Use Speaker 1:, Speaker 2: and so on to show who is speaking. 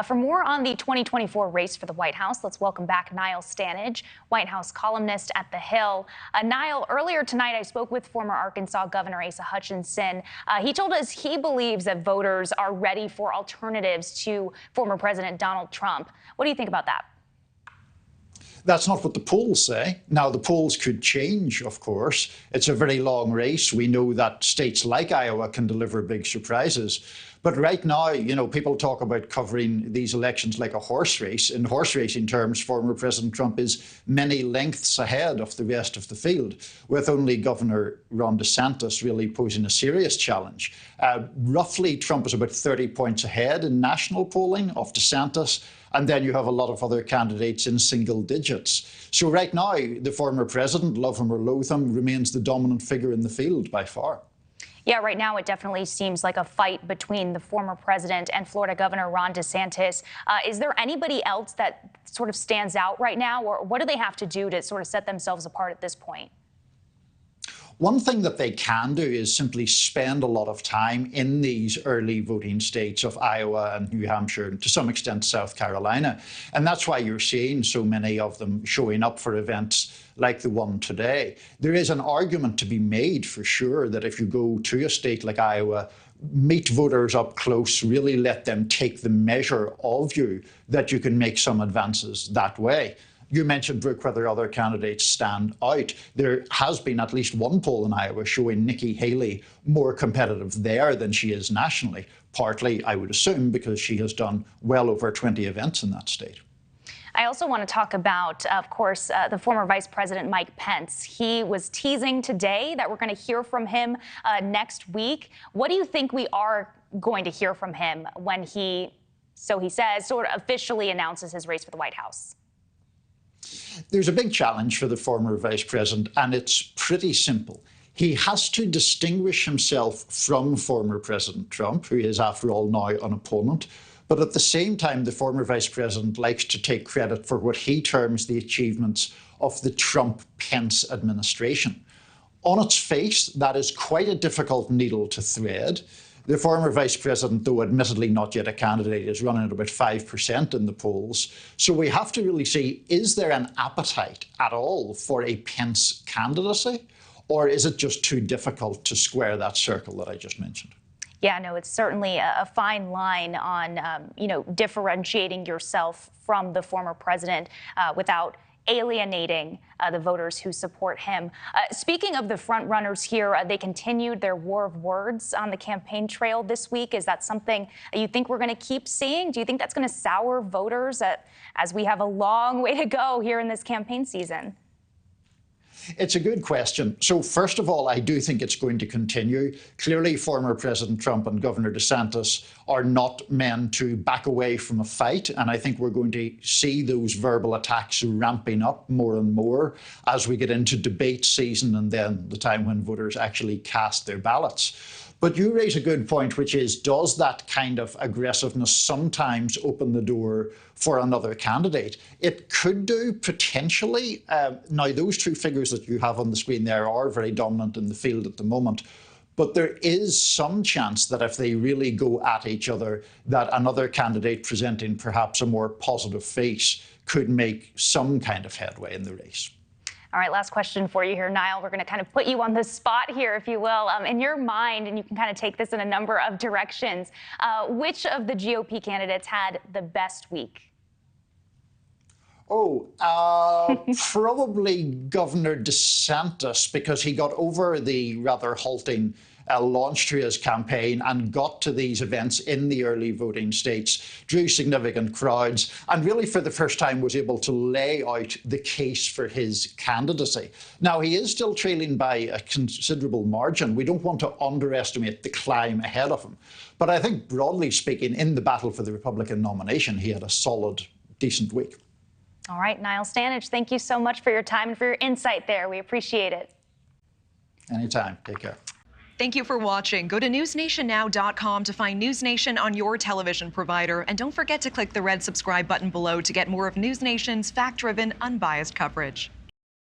Speaker 1: For more on the 2024 race for the White House, let's welcome back Niall Stanage, White House columnist at The Hill. Niall, earlier tonight I spoke with former Arkansas Governor Asa Hutchinson. He told us he believes that voters are ready for alternatives to former President Donald Trump. What do you think about that?
Speaker 2: That's not what the polls say. Now, the polls could change, of course. It's a very long race. We know that states like Iowa can deliver big surprises. But right now, people talk about covering these elections like a horse race. In horse racing terms, former President Trump is many lengths ahead of the rest of the field, with only Governor Ron DeSantis really posing a serious challenge. Roughly, Trump is about 30 points ahead in national polling of DeSantis. And then you have a lot of other candidates in single digits. So right now, the former president, love him or loathe him, remains the dominant figure in the field by far.
Speaker 1: Yeah, right now it definitely seems like a fight between the former president and Florida Governor Ron DeSantis. Is there anybody else that sort of stands out right now, or what do they have to do to sort of set themselves apart at this point?
Speaker 2: One thing that they can do is simply spend a lot of time in these early voting states of Iowa and New Hampshire, and to some extent South Carolina. And that's why you're seeing so many of them showing up for events like the one today. There is an argument to be made for sure that if you go to a state like Iowa, meet voters up close, really let them take the measure of you, that you can make some advances that way. You mentioned, Brooke, whether other candidates stand out. There has been at least one poll in Iowa showing Nikki Haley more competitive there than she is nationally, partly, I would assume, because she has done well over 20 events in that state.
Speaker 1: I also want to talk about, of course, the former Vice President Mike Pence. He was teasing today that we're going to hear from him next week. What do you think we are going to hear from him when he, so he says, sort of officially announces his race for the White House?
Speaker 2: There's a big challenge for the former vice president, and it's pretty simple. He has to distinguish himself from former President Trump, who is, after all, now an opponent. But at the same time, the former vice president likes to take credit for what he terms the achievements of the Trump-Pence administration. On its face, that is quite a difficult needle to thread. The former vice president, though admittedly not yet a candidate, is running at about 5% in the polls. So we have to really see, is there an appetite at all for a Pence candidacy? Or is it just too difficult to square that circle that I just mentioned?
Speaker 1: Yeah, no, it's certainly a fine line on, differentiating yourself from the former president without alienating the voters who support him. Speaking of the front runners here, they continued their war of words on the campaign trail this week. Is that something you think we're going to keep seeing? Do you think that's going to sour voters as we have a long way to go here in this campaign season?
Speaker 2: It's a good question. So first of all, I do think it's going to continue. Clearly, former President Trump and Governor DeSantis are not men to back away from a fight. And I think we're going to see those verbal attacks ramping up more and more as we get into debate season and then the time when voters actually cast their ballots. But you raise a good point, which is, does that kind of aggressiveness sometimes open the door for another candidate? It could do, potentially. Now, those two figures that you have on the screen there are very dominant in the field at the moment. But there is some chance that if they really go at each other, that another candidate presenting perhaps a more positive face could make some kind of headway in the race.
Speaker 1: All right, last question for you here, Niall. We're going to kind of put you on the spot here, if you will. In your mind, and you can kind of take this in a number of directions, which of the GOP candidates had the best week?
Speaker 2: Probably Governor DeSantis, because he got over the rather halting launch to his campaign and got to these events in the early voting states, drew significant crowds, and really for the first time was able to lay out the case for his candidacy. Now, he is still trailing by a considerable margin. We don't want to underestimate the climb ahead of him. But I think, broadly speaking, in the battle for the Republican nomination, he had a solid, decent week.
Speaker 1: All right, Niall Stanage, thank you so much for your time and for your insight there. We appreciate it.
Speaker 2: Anytime. Take care.
Speaker 3: Thank you for watching. Go to newsnationnow.com to find News Nation on your television provider. And don't forget to click the red subscribe button below to get more of News Nation's fact-driven, unbiased coverage.